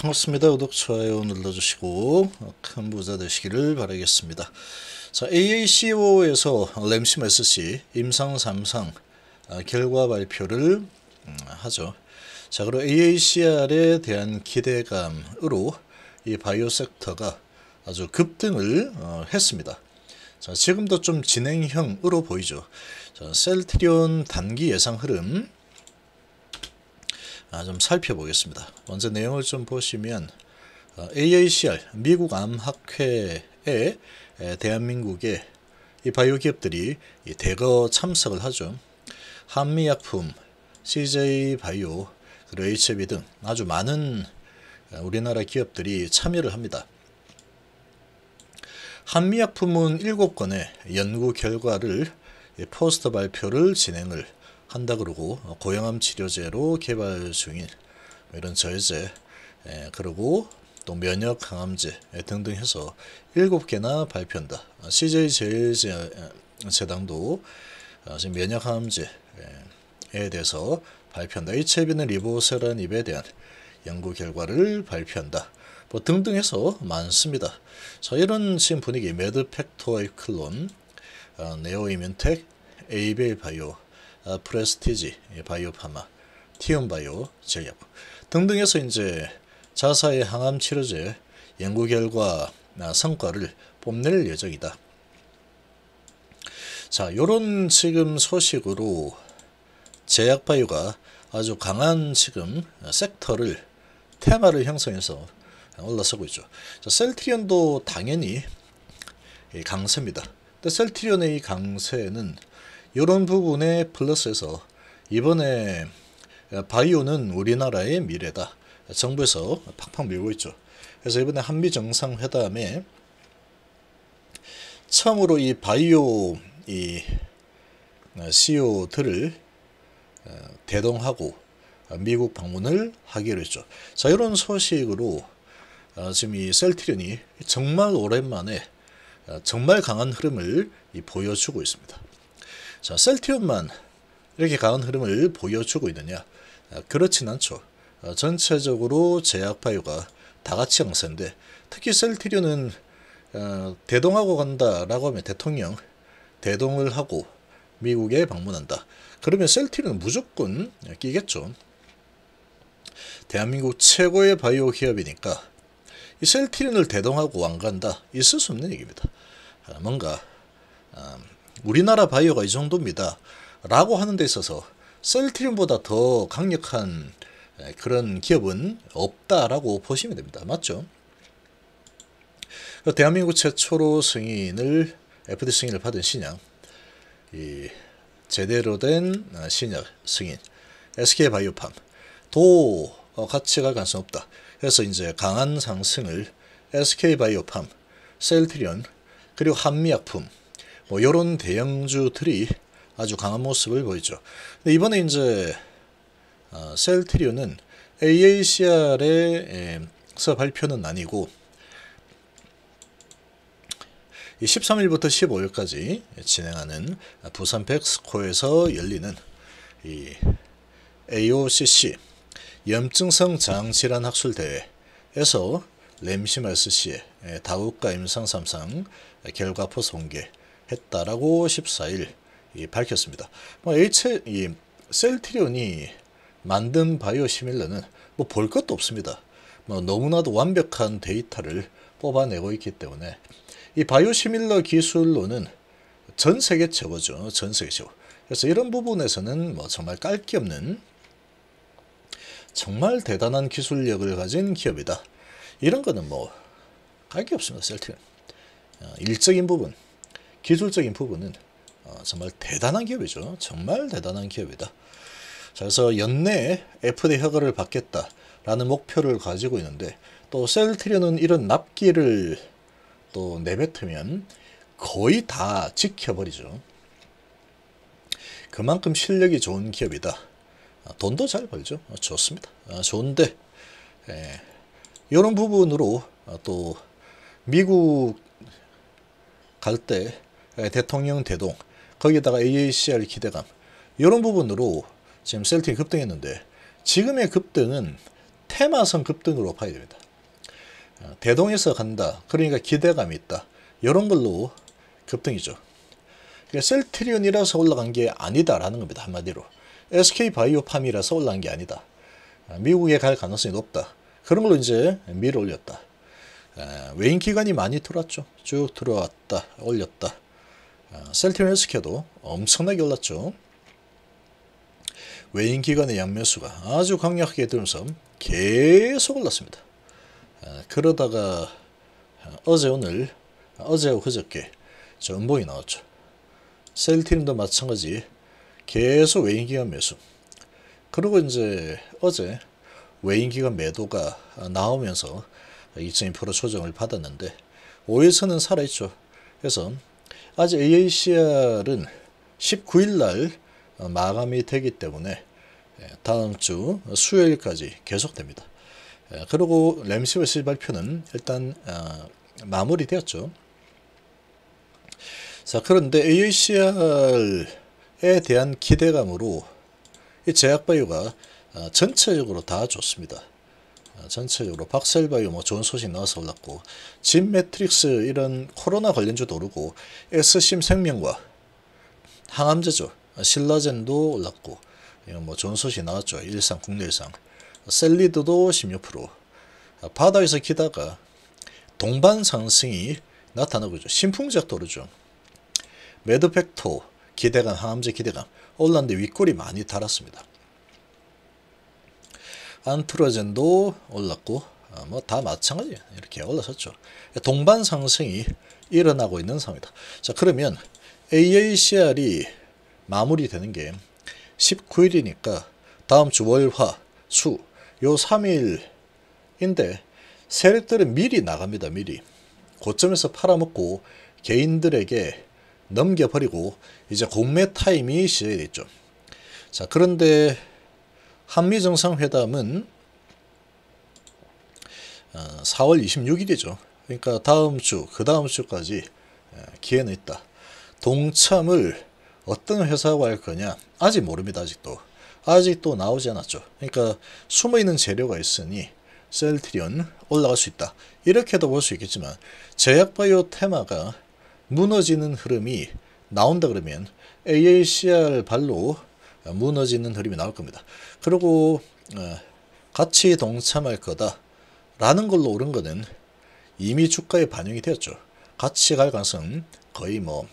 반갑습니다. 구독, 좋아요 눌러주시고 큰 부자 되시기를 바라겠습니다. 자, AACO에서 램심 SC 임상 3상 결과 발표를 하죠. 자, 그리고 AACR에 대한 기대감으로 이 바이오 섹터가 아주 급등을 했습니다. 자, 지금도 좀 진행형으로 보이죠. 자, 셀트리온 단기 예상 흐름 좀 살펴보겠습니다. 먼저 내용을 좀 보시면 AACR 미국 암학회에 대한민국의 이 바이오 기업들이 대거 참석을 하죠. 한미약품, CJ바이오, 그리고 HB 등 아주 많은 우리나라 기업들이 참여를 합니다. 한미약품은 7건의 연구 결과를 포스터 발표를 진행을 한다 그러고, 고형암 치료제로 개발 중인 이런 저해제, 그리고 또 면역 강암제 등등 해서 7개나 발표한다. CJ제일제당도 지금 면역 강암제에 대해서 발표한다. HIV는 리보세라닙에 대한 연구 결과를 발표한다. 뭐 등등 해서 많습니다. 자, 이런 지금 분위기, 매드팩토이클론, 네오이뮨텍, 에이벨 바이오, 프레스티지 바이오파마, 티온바이오, 제약품 등등 해서 이제 자사의 항암 치료제 연구 결과 성과를 뽐낼 예정이다. 자, 요런 지금 소식으로 제약바이오가 아주 강한 지금 섹터를 테마를 형성해서 올라서고 있죠. 자, 셀트리온도 당연히 강세입니다. 근데 셀트리온의 이 강세는 이런 부분에 플러스해서 이번에 바이오는 우리나라의 미래다. 정부에서 팍팍 밀고 있죠. 그래서 이번에 한미 정상회담에 처음으로 이 바이오 이 CEO들을 대동하고 미국 방문을 하기로 했죠. 자, 이런 소식으로 지금 이 셀트리온이 정말 오랜만에 정말 강한 흐름을 보여주고 있습니다. 자, 셀트리온만 이렇게 강한 흐름을 보여주고 있느냐? 그렇진 않죠. 전체적으로 제약바이오가 다 같이 강세인데, 특히 셀트리온은 대동하고 간다라고 하면 대통령 대동을 하고 미국에 방문한다. 그러면 셀트리온은 무조건 끼겠죠. 대한민국 최고의 바이오 기업이니까 이 셀트리온을 대동하고 안 간다, 있을 수 없는 얘기입니다. 뭔가 우리나라 바이오가 이 정도입니다 라고 하는 데 있어서 셀트리온보다 더 강력한 그런 기업은 없다라고 보시면 됩니다. 맞죠? 대한민국 최초로 승인을 FDA 승인을 받은 신약, 이 제대로 된 신약 승인 SK바이오팜 도 같이 갈 가능성 없다. 그래서 이제 강한 상승을 SK바이오팜, 셀트리온, 그리고 한미약품 뭐 이런 대형주들이 아주 강한 모습을 보이죠. 근데 이번에 이제 셀트리온은 AACR에서 발표는 아니고 13일부터 15일까지 진행하는 부산 백스코에서 열리는 이 AOCC 염증성 장질환 학술 대회에서 램심 SC의 다국가 임상 3상 결과표 공개했다라고 14일 밝혔습니다. 이 셀트리온이 만든 바이오 시밀러는 뭐 볼 것도 없습니다. 너무나도 완벽한 데이터를 뽑아내고 있기 때문에 이 바이오 시밀러 기술로는 전 세계 최고죠. 전 세계 최고. 그래서 이런 부분에서는 뭐 정말 깔 게 없는 정말 대단한 기술력을 가진 기업이다. 이런 거는 뭐 깔 게 없습니다. 셀트리온. 일적인 부분, 기술적인 부분은 정말 대단한 기업이죠. 정말 대단한 기업이다. 자, 그래서 연내에 FDA 허가를 받겠다라는 목표를 가지고 있는데, 또 셀트리온은 이런 납기를 또 내뱉으면 거의 다 지켜버리죠. 그만큼 실력이 좋은 기업이다. 돈도 잘 벌죠. 좋습니다. 좋은데 이런 부분으로 또 미국 갈 때 대통령 대동, 거기다가 AACR 기대감, 이런 부분으로 지금 셀트리온이 급등했는데, 지금의 급등은 테마성 급등으로 봐야 됩니다. 대동에서 간다. 그러니까 기대감이 있다. 이런 걸로 급등이죠. 셀트리온이라서 올라간 게 아니다라는 겁니다. 한마디로. SK바이오팜이라서 올라간 게 아니다. 미국에 갈 가능성이 높다. 그런 걸로 이제 밀어 올렸다. 외인 기관이 많이 들어왔죠. 쭉 들어왔다. 올렸다. 셀트리온 헬스케어도 엄청나게 올랐죠. 외인 기관의 양매수가 아주 강력하게 들면서 계속 올랐습니다. 그러다가 어제하고 그저께 저 음봉이 나왔죠. 셀트리온도 마찬가지 계속 외인기관 매수. 그리고 이제 어제 외인기관 매도가 나오면서 2.2% 조정을 받았는데 5일선은 살아있죠. 그래서 아직 AACR은 19일날 마감이 되기 때문에 다음 주 수요일까지 계속됩니다. 그리고 램시버시 발표는 일단 마무리되었죠. 자, 그런데 AACR에 대한 기대감으로 이 제약바이오가 전체적으로 다 좋습니다. 전체적으로 박셀바이오 뭐 좋은 소식 나와서 올랐고, 진매트릭스 이런 코로나 관련주도 오르고, SC임생명과 항암제죠. 신라젠도 올랐고, 이건 뭐 좋은 소식 나왔죠. 일상 국내 일상. 셀리드도 16%. 바닥에서 기다가 동반 상승이 나타나고 있죠. 신풍제약도 오르죠. 매드팩토 기대감, 항암제 기대감 올랐는데 윗골이 많이 달았습니다. 안트로젠도 올랐고 뭐 다 마찬가지 이렇게 올라섰죠. 동반 상승이 일어나고 있는 상황이다. 자, 그러면 AACR이 마무리되는 게 19일이니까 다음 주 월, 화, 수 요 3일인데 세력들은 미리 나갑니다. 미리 고점에서 팔아먹고 개인들에게 넘겨버리고 이제 공매 타임이 시작이 됐죠. 자, 그런데 한미정상회담은 4월 26일이죠. 그러니까 다음 주, 그 다음 주까지 기회는 있다. 동참을 어떤 회사가 할 거냐 아직 모릅니다. 아직도 나오지 않았죠. 그러니까 숨어있는 재료가 있으니 셀트리온 올라갈 수 있다. 이렇게도 볼 수 있겠지만 제약바이오 테마가 무너지는 흐름이 나온다 그러면 AACR 발로 무너지는 흐름이 나올 겁니다. 그리고 같이 동참할 거다 라는 걸로 오른 거는 이미 주가에 반영이 되었죠. 같이 갈 가능성은 거의 뭐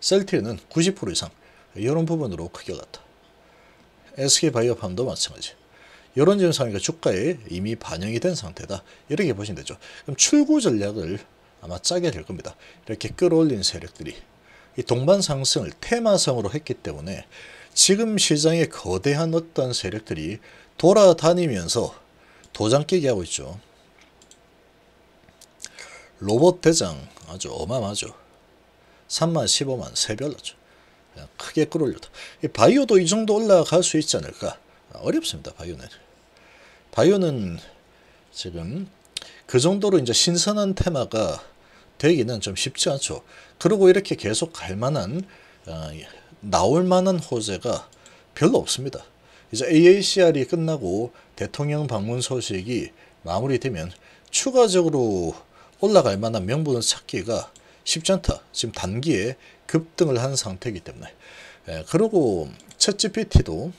셀트리온은 90% 이상 이런 부분으로 크게 올랐다. SK바이오팜도 마찬가지. 이런 증상이 주가에 이미 반영이 된 상태다. 이렇게 보시면 되죠. 그럼 출구 전략을 아마 짜게 될 겁니다. 이렇게 끌어올린 세력들이 이 동반 상승을 테마성으로 했기 때문에 지금 시장에 거대한 어떤 세력들이 돌아다니면서 도장 깨기 하고 있죠. 로봇 대장 아주 어마어마하죠. 3만 15만 3배 올랐죠. 크게 끌어올렸다. 바이오도 이 정도 올라갈 수 있지 않을까? 어렵습니다. 바이오는 지금 그 정도로 이제 신선한 테마가 되기는 좀 쉽지 않죠. 그리고 이렇게 계속 갈 만한 나올 만한 호재가 별로 없습니다. 이제 AACR이 끝나고 대통령 방문 소식이 마무리되면 추가적으로 올라갈 만한 명분을 찾기가 쉽지 않다. 지금 단기에 급등을 한 상태이기 때문에. 그리고 챗GPT도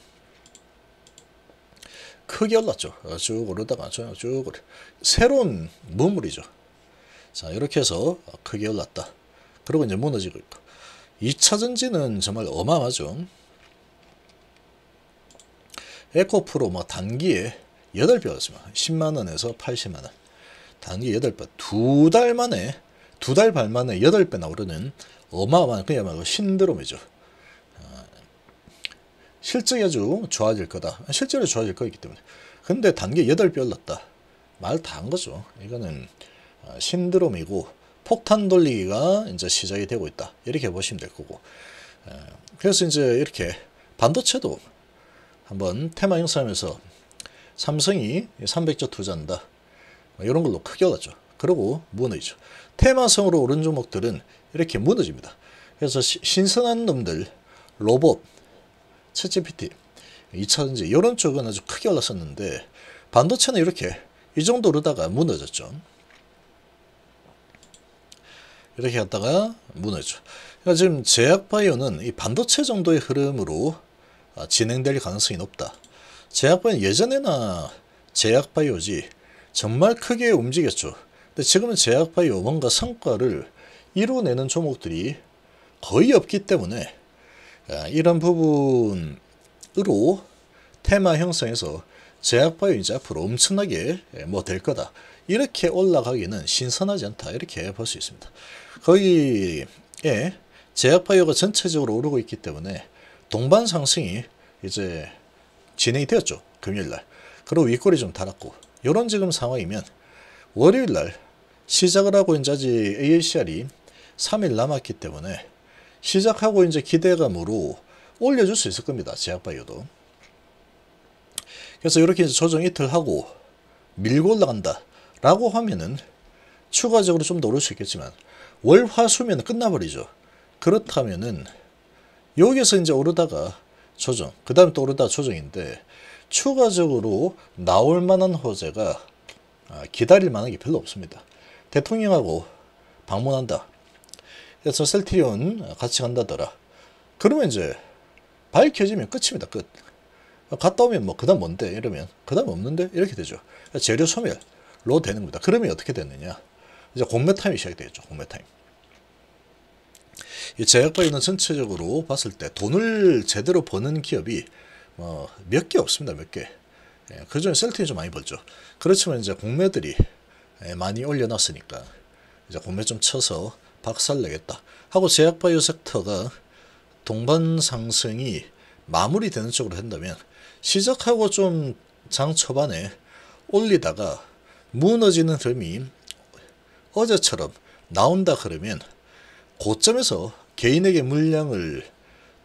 크게 올랐죠. 쭉 오르다가 쭉 오르. 새로운 무물이죠. 자, 이렇게 해서 크게 올랐다. 그리고 이제 무너지고 있고. 2차 전지는 정말 어마어마하죠. 에코프로 뭐 단기에 8배 올랐습니다. 10만원에서 80만원. 단기 8배. 두 달 반 만에 8배나 오르는 어마어마한 그야말로 신드롬이죠. 실적이 아주 좋아질 거다. 실제로 좋아질 거기 때문에. 근데 단기 8배 올랐다. 말 다 한 거죠. 이거는 신드롬이고 폭탄 돌리기가 이제 시작이 되고 있다. 이렇게 보시면 될 거고. 그래서 이제 이렇게 반도체도 한번 테마 영상에서 삼성이 300조 투자한다. 이런 걸로 크게 올랐죠. 그리고 무너지죠. 테마성으로 오른 종목들은 이렇게 무너집니다. 그래서 신선한 놈들, 로봇, 챗GPT, 2차전지 이런 쪽은 아주 크게 올랐었는데 반도체는 이렇게 이 정도 오르다가 무너졌죠. 이렇게 갔다가 무너져. 그러니까 지금 제약바이오는 이 반도체 정도의 흐름으로 진행될 가능성이 높다. 제약바이오는 예전에나 제약바이오지 정말 크게 움직였죠. 근데 지금은 제약바이오 뭔가 성과를 이뤄내는 종목들이 거의 없기 때문에 이런 부분으로 테마 형성해서 제약바이오 이제 앞으로 엄청나게 뭐 될 거다. 이렇게 올라가기는 신선하지 않다. 이렇게 볼 수 있습니다. 거기에 제약바이오가 전체적으로 오르고 있기 때문에 동반 상승이 이제 진행이 되었죠. 금요일날. 그리고 윗골이 좀 달았고 이런 지금 상황이면 월요일날 시작을 하고 이제 아직 AACR이 3일 남았기 때문에 시작하고 이제 기대감으로 올려줄 수 있을 겁니다. 제약바이오도. 그래서 이렇게 이제 조정 이틀 하고 밀고 올라간다 라고 하면은 추가적으로 좀 더 오를 수 있겠지만 월, 화, 수면 끝나버리죠. 그렇다면은 여기서 이제 오르다가 조정, 그 다음에 또 오르다가 조정인데 추가적으로 나올 만한 호재가 기다릴 만한 게 별로 없습니다. 대통령하고 방문한다. 그래서 셀트리온 같이 간다더라. 그러면 이제 밝혀지면 끝입니다. 끝. 갔다 오면 뭐 그다음 뭔데 이러면 그다음 없는데 이렇게 되죠. 재료 소멸로 되는 겁니다. 그러면 어떻게 됐느냐? 이제 공매 타임이 시작되겠죠. 공매 타임. 이 제약바이오는 전체적으로 봤을 때 돈을 제대로 버는 기업이 몇 개 없습니다. 몇 개. 그중에 셀트리온이 좀 많이 벌죠. 그렇지만 이제 공매들이 많이 올려놨으니까 이제 공매 좀 쳐서 박살내겠다 하고 제약바이오 섹터가 동반 상승이 마무리되는 쪽으로 된다면 시작하고 좀 장 초반에 올리다가 무너지는 흐름이 어제처럼 나온다 그러면 고점에서 개인에게 물량을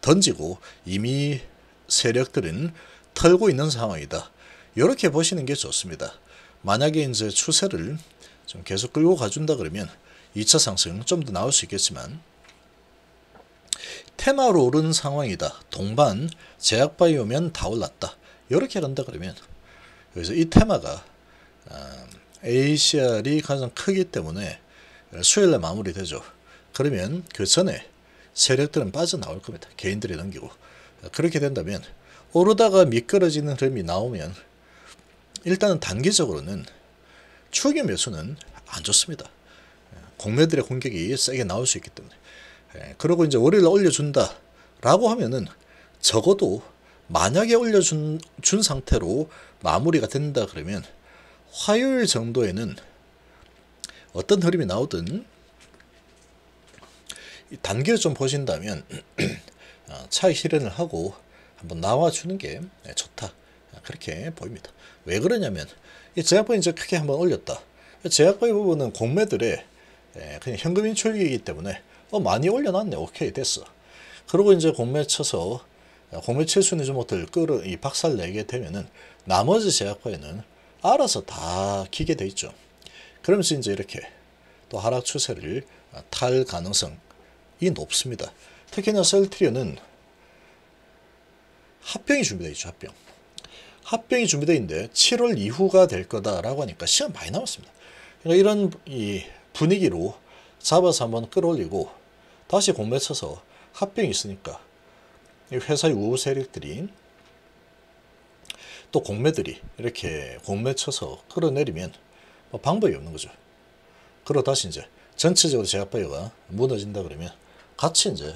던지고 이미 세력들은 털고 있는 상황이다. 이렇게 보시는 게 좋습니다. 만약에 이제 추세를 좀 계속 끌고 가준다 그러면 2차 상승 좀 더 나올 수 있겠지만 테마로 오르는 상황이다. 동반 제약바이오면 다 올랐다. 이렇게 간다 그러면 여기서 이 테마가 ACR이 가장 크기 때문에 수요일에 마무리되죠. 그러면 그 전에 세력들은 빠져나올 겁니다. 개인들이 넘기고. 그렇게 된다면 오르다가 미끄러지는 흐름이 나오면 일단은 단기적으로는 추격 매수는 안 좋습니다. 공매들의 공격이 세게 나올 수 있기 때문에. 그리고 이제 월요일에 올려준다 라고 하면은 적어도 만약에 올려준 상태로 마무리가 된다 그러면 화요일 정도에는 어떤 흐름이 나오든 단계를 좀 보신다면 차익 실현을 하고 한번 나와주는 게 좋다. 그렇게 보입니다. 왜 그러냐면 이 제약바이오 이제 크게 한번 올렸다. 제약바이오 부분은 공매들의 그냥 현금 인출기이기 때문에 많이 올려놨네. 오케이 됐어. 그리고 이제 공매 쳐서 공매 칠 수 있는 종목들 박살 내게 되면은 나머지 제약바이오는 알아서 다 기게 돼 있죠. 그러면서 이제 이렇게 또 하락 추세를 탈 가능성이 높습니다. 특히나 셀트리온은 합병이 준비되어 있죠. 합병이 준비되어 있는데 7월 이후가 될 거다라고 하니까 시간 많이 남았습니다. 그러니까 이런 이 분위기로 잡아서 한번 끌어올리고 다시 공매 쳐서 합병이 있으니까 회사의 우호 세력들이 또 공매들이 이렇게 공매 쳐서 끌어내리면 방법이 없는 거죠. 그러고 다시 이제 전체적으로 제약바이오가 무너진다 그러면 같이 이제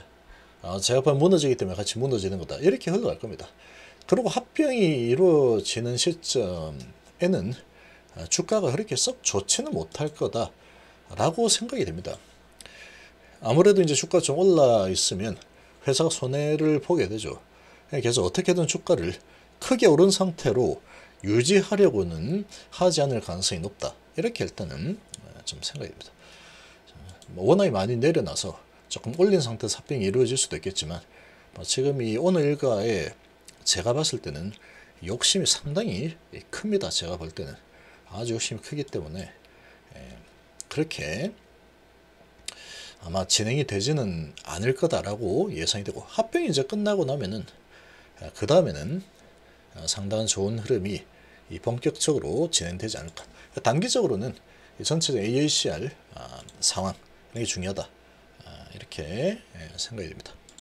제약바이오 무너지기 때문에 같이 무너지는 거다. 이렇게 흘러갈 겁니다. 그리고 합병이 이루어지는 시점에는 주가가 그렇게 썩 좋지는 못할 거다라고 생각이 됩니다. 아무래도 이제 주가 좀 올라 있으면 회사가 손해를 보게 되죠. 그래서 어떻게든 주가를 크게 오른 상태로 유지하려고는 하지 않을 가능성이 높다. 이렇게 일단은 좀 생각이 됩니다. 워낙에 많이 내려놔서 조금 올린 상태에서 합병이 이루어질 수도 있겠지만 지금 이 오늘 일가에 제가 봤을 때는 욕심이 상당히 큽니다. 제가 볼 때는 아주 욕심이 크기 때문에 그렇게 아마 진행이 되지는 않을 거다라고 예상이 되고 합병이 이제 끝나고 나면은 그 다음에는 상당한 좋은 흐름이 이 본격적으로 진행되지 않을까. 단기적으로는 전체적 AACR 상황 이게 중요하다. 이렇게 생각이 됩니다.